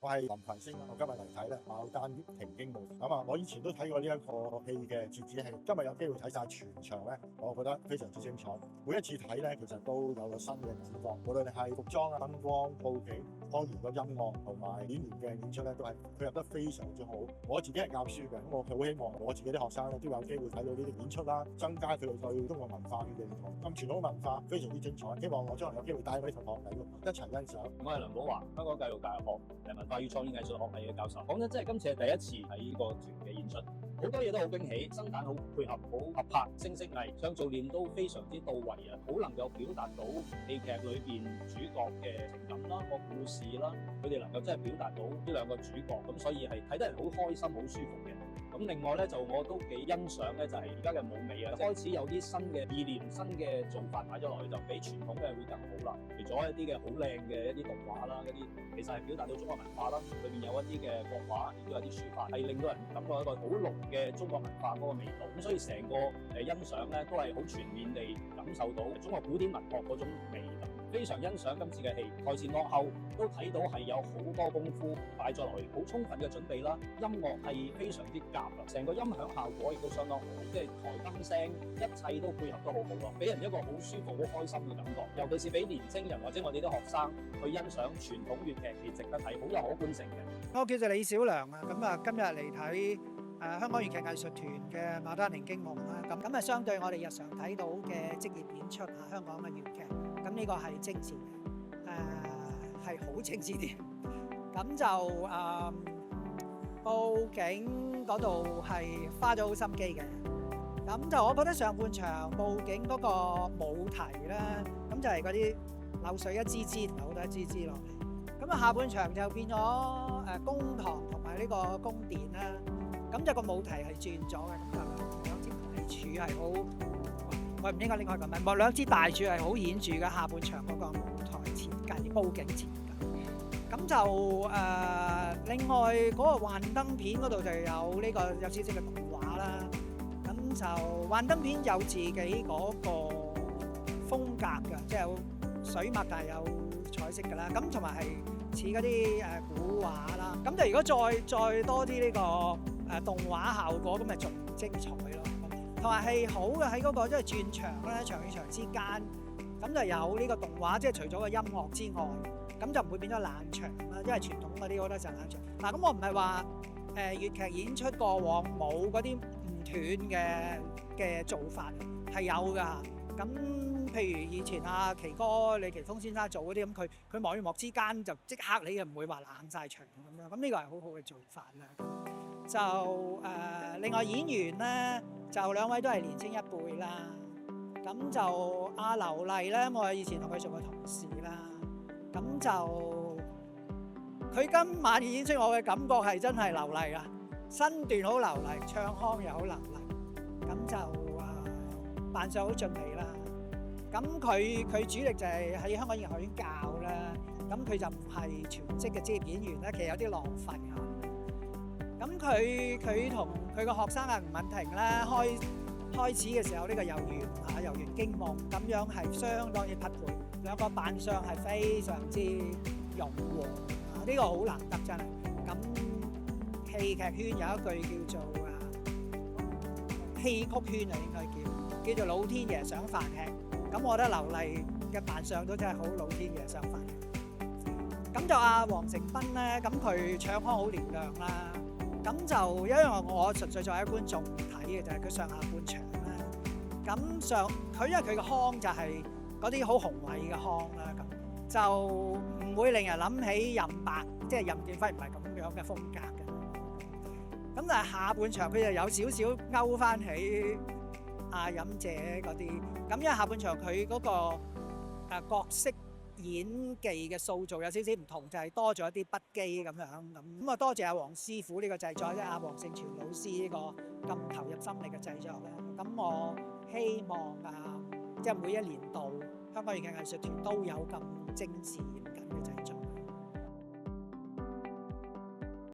我係林群星，我今日嚟睇咧《牡丹亭驚夢》。咁啊，我以前都睇過呢一個戲嘅折子戲，今日有機會睇晒全場咧，我覺得非常之精彩。每一次睇咧，其實都有個新嘅感覺，無論係服裝啊、燈光、佈景，當然個音樂同埋演員嘅演出咧，都係配合得非常之好。我自己係教書嘅，咁我好希望我自己啲學生咧都有機會睇到呢啲演出啦，增加佢哋對中國文化嘅認同。咁傳統文化非常之精彩，希望我將來有機會帶俾同學嚟一齊欣賞。我係梁寶華，香港教育大學文化與創意藝術學系嘅教授。講真，真係今次係第一次喺呢個團嘅演出，好多嘢都好驚喜，生產好配合，好合拍，聲色藝唱做練都非常之到位啊！好能夠表達到戲劇裏邊主角嘅情感啦、個故事啦，佢哋能夠真係表達到呢兩個主角，咁所以係睇得人好開心、好舒服嘅。咁另外咧，就我都幾欣賞咧，就係而家嘅舞美啊，開始有啲新嘅意念、新嘅做法擺咗落去，就比傳統嘅會更好啦。除咗一啲嘅好靚嘅一啲動畫啦，一啲其實係表達到中國文化啦，裏面有一啲嘅國畫，亦都有啲書法，係令到人感覺一個好濃嘅中國文化嗰個味道。咁所以成個欣賞咧，都係好全面地感受到中國古典文學嗰種味道。非常欣賞今次嘅戲，台前幕後都睇到係有好多功夫擺咗落去，好充分嘅準備啦。音樂係非常之夾啦，成個音響效果亦都相當好，即係台燈聲一切都配合得好好咯，俾人一個好舒服、好開心嘅感覺。尤其是俾年青人或者我哋啲學生去欣賞傳統粵劇，係值得睇，好有可觀性嘅。我叫做李小良啊，咁啊今日嚟睇香港粵劇藝術團嘅《牡丹亭驚夢》啦。咁啊相對我哋日常睇到嘅職業演出啊，香港嘅粵劇。咁呢個係精緻嘅，係好精緻啲。咁就佈景嗰度係花咗好心機嘅。咁就我覺得上半場佈景嗰個舞題咧，咁就係嗰啲流水一支支同好多一支支落嚟。咁啊下半場就變咗公堂同埋呢個宮殿啦。咁就個舞題係轉咗嘅，咁就兩支大柱係好。我唔應該另外咁樣，兩支大柱係好顯著嘅下半場嗰個舞台設計、佈景設計。咁就另外嗰個幻燈片嗰度就有呢個有少少嘅動畫啦。咁就幻燈片有自己嗰個風格㗎，即係有水墨但係有彩色㗎啦。咁同埋係似嗰啲古畫啦。咁就如果再多啲呢個動畫效果，咁咪仲精彩咯。同埋係好嘅喺嗰個即係轉場咧，場與場之間，咁就有呢個動畫，即係除咗個音樂之外，咁就唔會變咗冷場啦。因為傳統嗰啲好多時候冷場。嗱，咁我唔係話粵劇演出過往冇嗰啲唔斷嘅做法，係有㗎。咁譬如以前阿奇哥李奇峰先生做嗰啲，咁佢幕與幕之間就即刻你又唔會話冷晒場咁樣。咁呢個係好好嘅做法啦。就另外演員咧。就兩位都係年青一輩啦，咁就阿劉麗咧，我以前同佢做過同事啦，咁就佢今晚演出，我嘅感覺係真係流麗啊，身段好流麗，唱腔又好流麗，咁就扮相好盡美啦。咁佢主力就係喺香港演藝學院教啦，咁佢就唔係全職嘅職業演員咧，其實有啲浪費嚇。咁佢同佢個學生啊吳敏婷咧開始嘅時候，呢個遊園驚夢咁樣係相當之匹配，兩個扮相係非常之融和，呢個好難得真係。咁戲劇圈有一句叫做戲曲圈啊，應該叫做老天爺賞飯吃。咁我覺得劉麗嘅扮相都真係好老天爺賞飯吃。咁就阿黃成斌咧，咁佢唱腔好嘹亮啦。咁就因為我純粹作為一觀眾睇嘅就係佢上下半場啦。咁佢因為佢個腔就係嗰啲好宏偉嘅腔啦，咁就唔會令人諗起任白，即係任劍輝唔係咁樣嘅風格嘅。咁但係下半場佢就有少少勾翻起阿任姐嗰啲。咁因為下半場佢嗰個角色演技嘅塑造有少少唔同，就係多咗一啲不羈咁樣咁啊！多謝阿黃師傅呢個製作，即係阿黃勝全老師呢個咁投入心力嘅製作咧。咁我希望即係每一年度香港粵劇藝術團都有咁精緻嚴謹嘅製作。